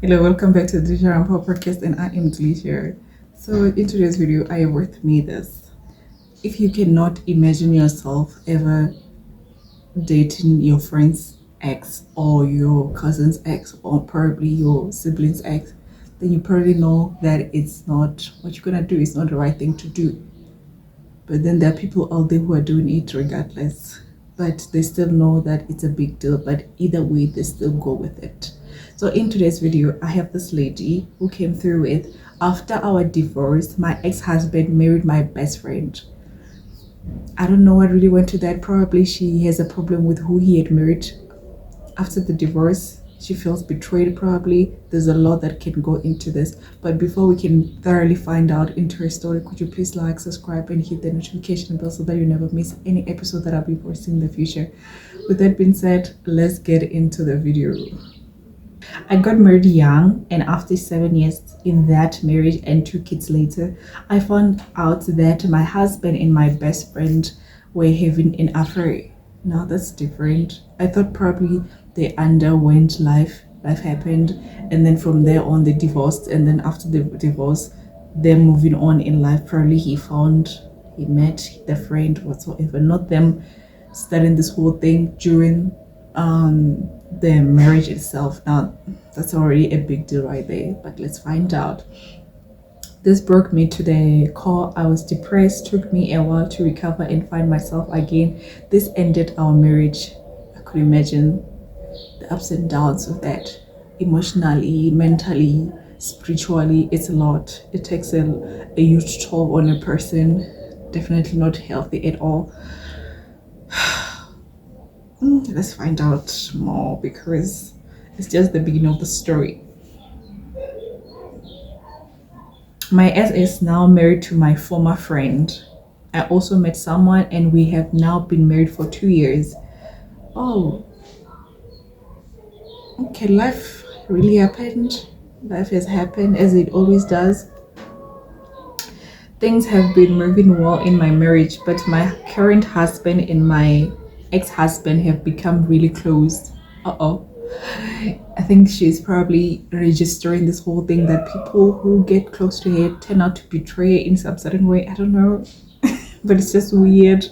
Hello, welcome back to the Delicia.Ramphago podcast, and I am Delicia. So, in today's video, I have with me this. If you cannot imagine yourself ever dating your friend's ex or your cousin's ex or probably your sibling's ex, then you probably know that it's not what you're gonna do, it's not the right thing to do. But then there are people out there who are doing it regardless, but they still know that it's a big deal, but either way, they still go with it. So in today's video, I have this lady who came through with, after our divorce, my ex-husband married my best friend. I don't know what really went to that. Probably she has a problem with who he had married after the divorce. She feels betrayed, probably. There's a lot that can go into this. But before we can thoroughly find out into her story, could you please like, subscribe, and hit the notification bell so that you never miss any episode that I'll be posting in the future. With that being said, let's get into the video. I got married young, and after 7 years in that marriage and 2 kids later, I found out that my husband and my best friend were having an affair. Now that's different. I thought probably they underwent life. Life happened, and then from there on they divorced, and then after the divorce, they're moving on in life. Probably he met the friend whatsoever, not them starting this whole thing during the marriage itself. Now that's already a big deal right there, but let's find out. This broke me to the core. I was depressed, took me a while to recover and find myself again. This ended our marriage. I could imagine the ups and downs of that, emotionally, mentally, spiritually. It's a lot. It takes a huge toll on a person. Definitely not healthy at all. Let's find out more because it's just the beginning of the story. My ex is now married to my former friend. I also met someone and we have now been married for 2 years. Oh, okay, life really happened. Life has happened as it always does. Things have been moving well in my marriage, but my current husband and my ex-husband have become really close. Uh-oh. I think she's probably registering this whole thing that people who get close to her turn out to betray in some certain way. I don't know. But it's just weird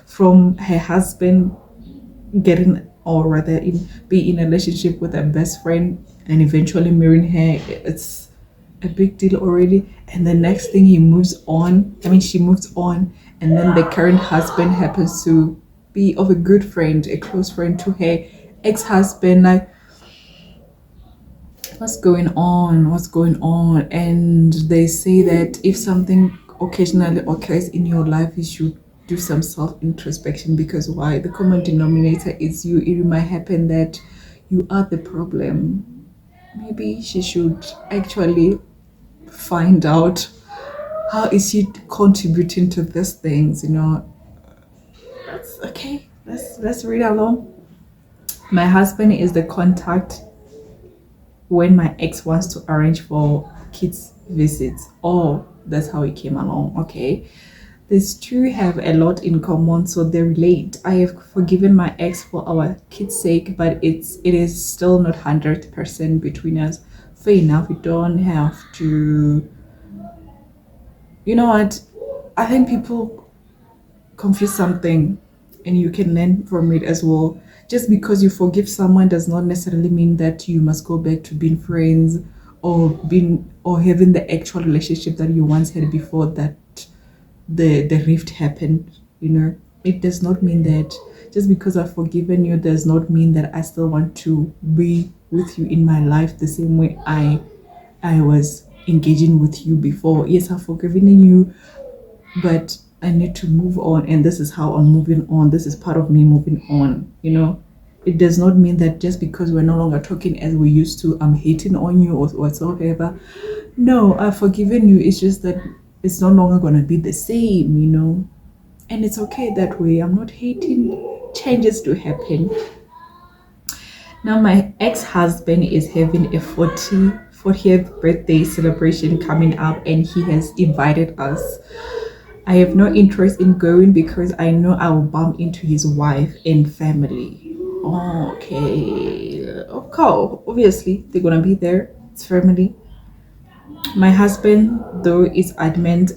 from her husband getting, or rather be in a relationship with her best friend and eventually marrying her. It's a big deal already. And the next thing she moves on, and then the current husband happens to be of a good friend, a close friend to her ex-husband. Like, what's going on? And they say that if something occasionally occurs in your life, you should do some self-introspection, because why? The common denominator is you. It might happen that you are the problem. Maybe she should actually find out how is she contributing to these things. That's okay. Let's read along. My husband is the contact when my ex wants to arrange for kids visits. Oh, that's how it came along. Okay, these two have a lot in common, so they relate. I have forgiven my ex for our kids' sake, but it is still not 100% between us. Fair enough, we don't have to. You know what? I think people confuse something, and you can learn from it as well. Just because you forgive someone does not necessarily mean that you must go back to being friends or having the actual relationship that you once had before that the rift happened. It does not mean that. Just because I've forgiven you does not mean that I still want to be with you in my life the same way I was engaging with you before. Yes, I've forgiven you, but I need to move on, and this is how I'm moving on. This is part of me moving on. It does not mean that just because we're no longer talking as we used to, I'm hating on you or whatsoever. No, I've forgiven you. It's just that it's no longer gonna be the same. And it's okay that way. I'm not hating. Changes to happen. Now my ex-husband is having a 40th birthday celebration coming up, and he has invited us. I have no interest in going because I know I will bump into his wife and family. Okay. Of course, obviously, they're gonna be there. it's family. My husband, though, is adamant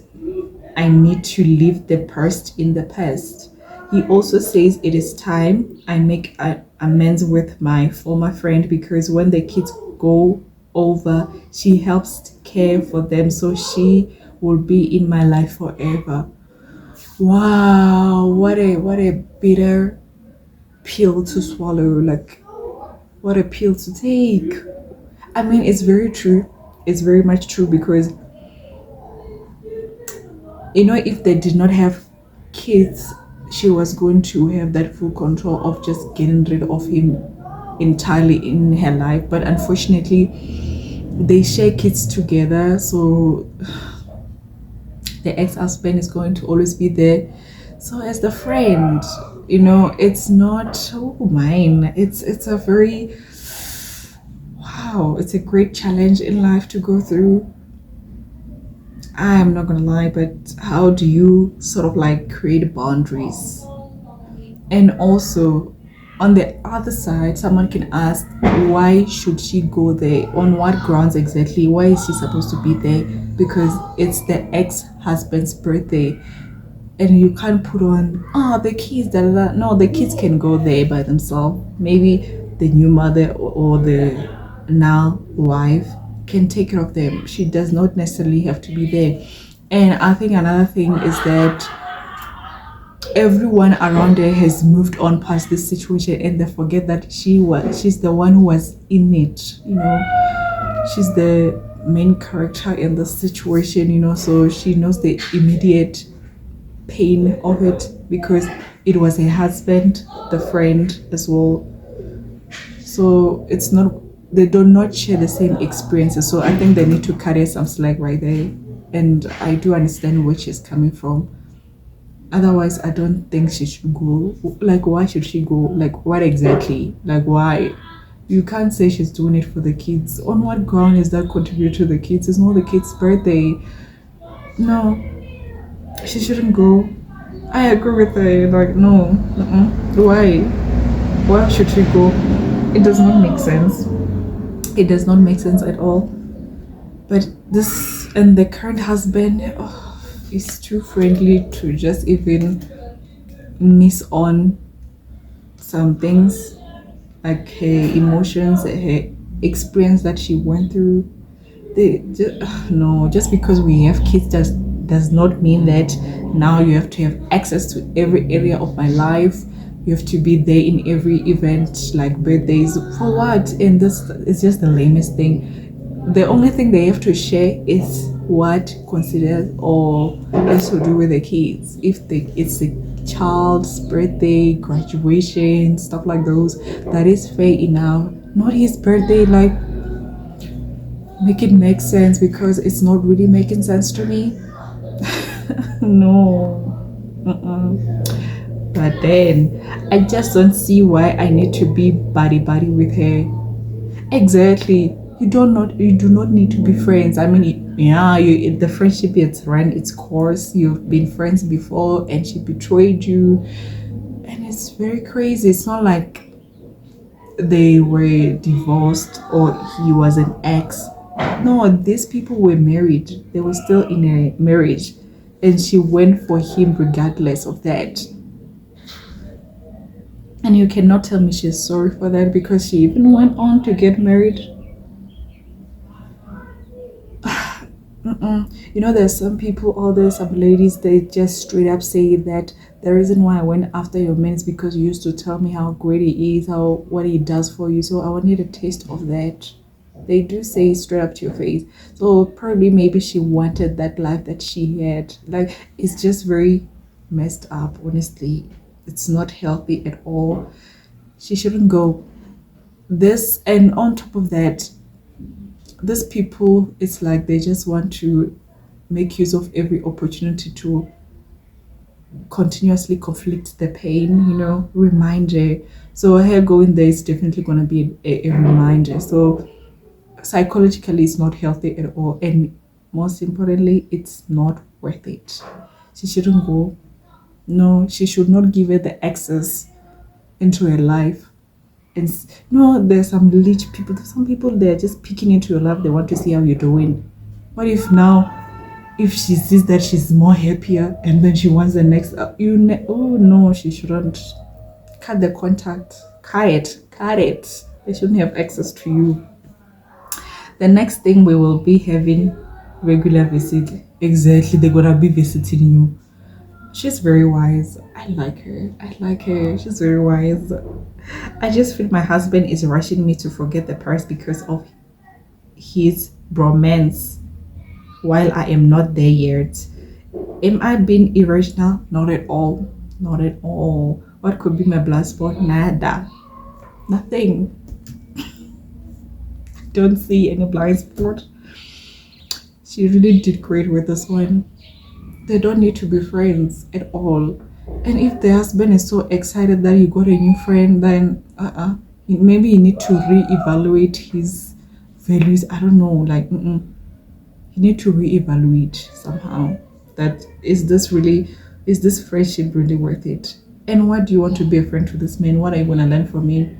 I need to leave the past in the past. He also says it is time I make amends with my former friend because when the kids go over, she helps care for them, so she will be in my life forever. Wow, what a bitter pill to swallow. Like, what a pill to take. I mean, it's very true. It's very much true because if they did not have kids, she was going to have that full control of just getting rid of him entirely in her life. But unfortunately, they share kids together, so the ex-husband is going to always be there. So as the friend, it's not mine. It's a very wow. It's a great challenge in life to go through. I'm not gonna lie, but how do you sort of like create boundaries? And also, on the other side, someone can ask, why should she go there? On what grounds exactly? Why is she supposed to be there? Because it's the ex-husband's birthday. And you can't put on, the kids, da, da, da. No, the kids can go there by themselves. Maybe the new mother or the now wife can take care of them. She does not necessarily have to be there. And I think another thing is that everyone around her has moved on past this situation and they forget that she's the one who was in it. She's the main character in the situation, so she knows the immediate pain of it because it was her husband, the friend as well. So it's not, they do not share the same experiences. So I think they need to cut her some slack right there. And I do understand where she's coming from. Otherwise, I don't think she should go. Like, why should she go? Like, what exactly? Like, why? You can't say she's doing it for the kids. On what ground is that contribute to the kids? It's not the kids' birthday. No, she shouldn't go. I agree with her. Like, no. Why? Why should she go? It does not make sense. It does not make sense at all. But this and the current husband is too friendly to just even miss on some things, like her emotions, her experience that she went through. No, just because we have kids does not mean that now you have to have access to every area of my life. You have to be there in every event, like birthdays. For what? And this is just the lamest thing. The only thing they have to share is what considers or has to do with the kids. If it's the child's birthday, graduation, stuff like those, that is fair enough. Not his birthday, like, make it make sense because it's not really making sense to me. No. But then I just don't see why I need to be buddy with her. Exactly. You do not need to be friends. I mean, yeah, the friendship it's run its course. You've been friends before and she betrayed you. And it's very crazy. It's not like they were divorced or he was an ex. No, these people were married. They were still in a marriage. And she went for him regardless of that. And you cannot tell me she's sorry for that because she even went on to get married. There's some people, or there's some ladies, they just straight up say that the reason why I went after your man is because you used to tell me how great he is, what he does for you. So I wanted a taste of that. They do say straight up to your face. So probably maybe she wanted that life that she had. Like, it's just very messed up, honestly. It's not healthy at all. She shouldn't go. This, and on top of that, these people, it's like they just want to make use of every opportunity to continuously conflict the pain, reminder. So her going there is definitely going to be a reminder. So psychologically, it's not healthy at all. And most importantly, it's not worth it. She shouldn't go. No, she should not give her the access into her life. And no, there's some leech people. Some people, they're just peeking into your life. They want to see how you're doing. What if now, if she sees that she's more happier and then she wants the next, oh no, she shouldn't. Cut the contact. Cut it. They shouldn't have access to you. The next thing, we will be having regular visit. Exactly, they're gonna be visiting you. She's very wise. I like her. She's very wise. I just feel my husband is rushing me to forget the past because of his bromance while I am not there yet. Am I being irrational? Not at all. Not at all. What could be my blind spot? Nada. Nothing. Don't see any blind spot. She really did great with this one. They don't need to be friends at all. And if the husband is so excited that you got a new friend, then maybe you need to reevaluate his values. I don't know, like you need to reevaluate somehow. That is this friendship really worth it? And why do you want to be a friend to this man? What are you gonna learn from him?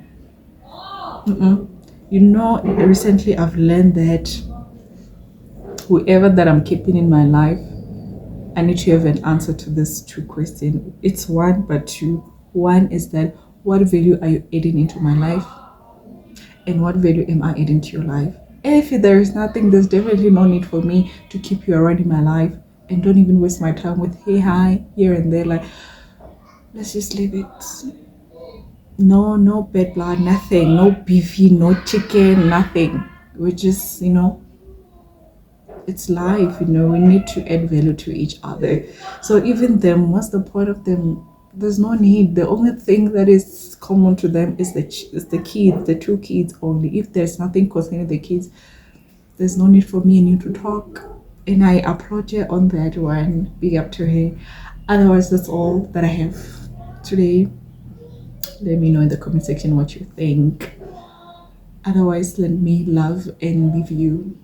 You know, recently I've learned that whoever that I'm keeping in my life, I need to have an answer to this two questions. It's one, but two. One is that, what value are you adding into my life? And what value am I adding to your life? If there is nothing, there's definitely no need for me to keep you around in my life. And don't even waste my time with hey, hi, here and there. Like, let's just leave it. No bad blood, nothing. No beefy, no chicken, nothing. We're just, it's life, we need to add value to each other. So even them, what's the point of them? There's no need. The only thing that is common to them is the kids, the two kids only. If there's nothing concerning the kids, there's no need for me and you to talk. And I applaud her on that one. Big up to her. Otherwise, that's all that I have today. Let me know in the comment section what you think. Otherwise, let me love and leave you.